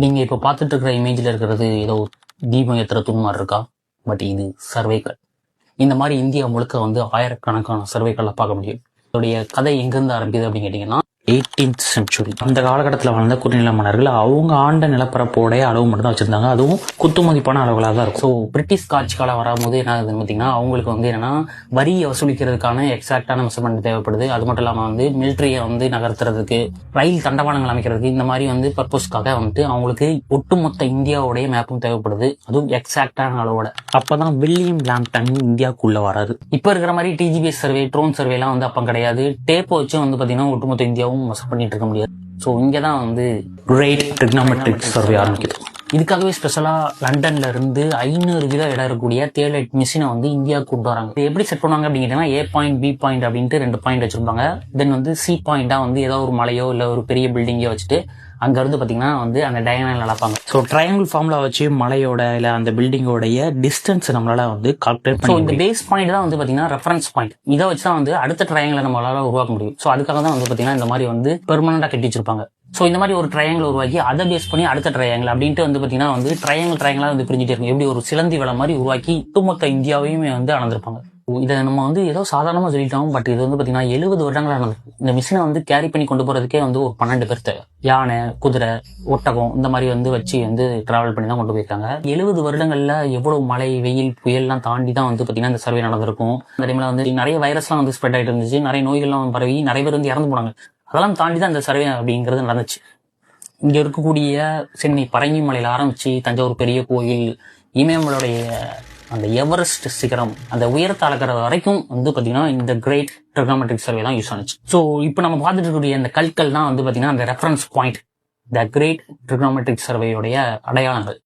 நீங்க இப்ப பார்த்துட்டு இருக்கிற இமேஜ்ல இருக்கிறது ஏதோ தீபம் ஏத்துற தூண் மாதிரி இருக்கா? பட் இது சர்வேக்கள். இந்த மாதிரி இந்தியா முழுக்க வந்து ஆயிரக்கணக்கான சர்வேக்களை பார்க்க முடியும். இதோடைய கதை எங்கிருந்து ஆரம்பிக்குது அப்படின்னு கேட்டீங்கன்னா 18th century. அந்த காலகட்டத்தில் வாழ்ந்த குறுநில மன்னர்கள் அவங்க ஆண்ட நிலப்பரப்போடைய அளவு மட்டும் தான் வச்சிருந்தாங்க. அதுவும் குத்துமதிப்பான அளவுகளாக தான் இருக்கும். ஸோ பிரிட்டிஷ் ஆட்சி காலம் வரும்போது என்ன ஆகுதுன்னு பார்த்தீங்கன்னா, அவங்களுக்கு வந்து என்னன்னா வரியை வசூலிக்கிறதுக்கான எக்ஸாக்டான மெஷர்மெண்ட் தேவைப்படுது. அது மட்டும் இல்லாமல் வந்து மிலிட்ரியை வந்து நகர்த்துறதுக்கு, ரயில் தண்டவாளங்கள் அமைக்கிறதுக்கு, இந்த மாதிரி வந்து பர்பஸ்க்காக வந்துட்டு அவங்களுக்கு ஒட்டுமொத்த இந்தியாவுடைய மேப்பும் தேவைப்படுது. அதுவும் எக்ஸாக்டான அளவோட. அப்பதான் வில்லியம் லாம்ப்டன் இந்தியாவுக்குள்ள வராது. இப்ப இருக்கிற மாதிரி டிஜிபிஎஸ் சர்வே, ட்ரோன் சர்வே எல்லாம் வந்து அப்ப கிடையாது. டேப் வச்சு வந்து பாத்தீங்கன்னா ஒட்டுமொத்த இந்தியாவும் மெஷர் பண்ணிட்டு இருக்க முடியாது. ஸோ இங்கதான் வந்து கிரேட் ட்ரிக்னாமெட்ரிக் சர்வே ஆரம்பிக்குது. இதுக்காகவே ஸ்பெஷலா லண்டன்ல இருந்து 500 வித இடம் இருக்கக்கூடிய தேலைட் மிஷினை வந்து இந்தியாவுக்கு கொண்டு வராங்க. இது எப்படி செட் பண்ணுவாங்க அப்படின்னு கேட்டீங்கன்னா, A பாயிண்ட் B பாயிண்ட் அப்படின்ட்டு 2 பாயிண்ட் வச்சிருப்பாங்க. தென் வந்து C பாயிண்டா வந்து ஏதோ ஒரு மலையோ இல்ல ஒரு பெரிய பில்டிங்கோ வச்சுட்டு அங்க இருந்து பாத்தீங்கன்னா வந்து அந்த டயகனல் நடப்பாங்க. ஸோ ட்ரையாங்கிள் ஃபார்ம்ல வச்சு மலையோட இல்ல அந்த பில்டிங்கோடைய டிஸ்டன்ஸ் நம்மளால வந்து கால்குலேட் பண்ணி, இந்த பேஸ் பாயிண்ட் தான் வந்து பாத்தீங்கன்னா ரெஃபரன்ஸ் பாயிண்ட். இதை வச்சுதான் வந்து அடுத்த ட்ரையாங்கிளை நம்மளால உருவாக்க முடியும். ஸோ அதுக்காக தான் வந்து பாத்தீங்கன்னா இந்த மாதிரி வந்து பெர்மனண்டா கட்டி வச்சிருப்பாங்க. ஸோ இந்த மாதிரி ஒரு ட்ரையாங்கிள் உருவாக்கி அதை பேஸ் பண்ணி அடுத்த ட்ரையாங்கிள் அப்படின்ட்டு வந்து பாத்தீங்கன்னா வந்து ட்ரையாங்கிளா வந்து பிரிஞ்சுட்டே இருக்கும். எப்படி ஒரு சிலந்தி வலை மாதிரி உருவாக்கி ஒட்டுமொத்த இந்தியாவையுமே வந்து அளந்திருப்பாங்க. இதை நம்ம வந்து ஏதோ சாதாரணமா சொல்லிட்டோம். பட் இது வந்து பாத்தீங்கன்னா 70 வருடங்களா நடந்தது. இந்த மிஷினை வந்து கேரி பண்ணி கொண்டு போறதுக்கே வந்து ஒரு 12 பேர் தேவை. யானை, குதிரை, ஒட்டகம் இந்த மாதிரி வந்து வச்சு வந்து டிராவல் பண்ணி தான் கொண்டு போயிருக்காங்க. 70 வருடங்கள்ல எவ்வளவு மழை, வெயில், புயல்லாம் தாண்டி தான் வந்து பாத்தீங்கன்னா இந்த சர்வே நடந்திருக்கும். அந்த டைம்ல வந்து நிறைய வைரஸ்லாம் வந்து ஸ்ப்ரெட் ஆயிட்டு இருந்துச்சு. நிறைய நோய்கள்லாம் பரவி நிறைய பேர் வந்து இறந்து போனாங்க. அதெல்லாம் தாண்டி தான் இந்த சர்வே அப்படிங்கிறது நடந்துச்சு. இங்க இருக்கக்கூடிய சென்னை பரங்கி மலையில ஆரம்பிச்சு தஞ்சாவூர் பெரிய கோயில், இமயமலையுடைய அந்த எவரெஸ்ட் சிகரம், அந்த உயரத்தை அளக்கிற வரைக்கும் வந்து பாத்தீங்கன்னா இந்த கிரேட் ட்ரிக்னாமெட்ரிக் சர்வே தான் யூஸ் ஆனிச்சு. ஸோ இப்போ நம்ம பார்த்துட்டு இருக்கக்கூடிய இந்த கற்கள் தான் வந்து பாத்தீங்கன்னா அந்த reference point, the great trigonometric சர்வேயோடைய அடையாளங்கள்.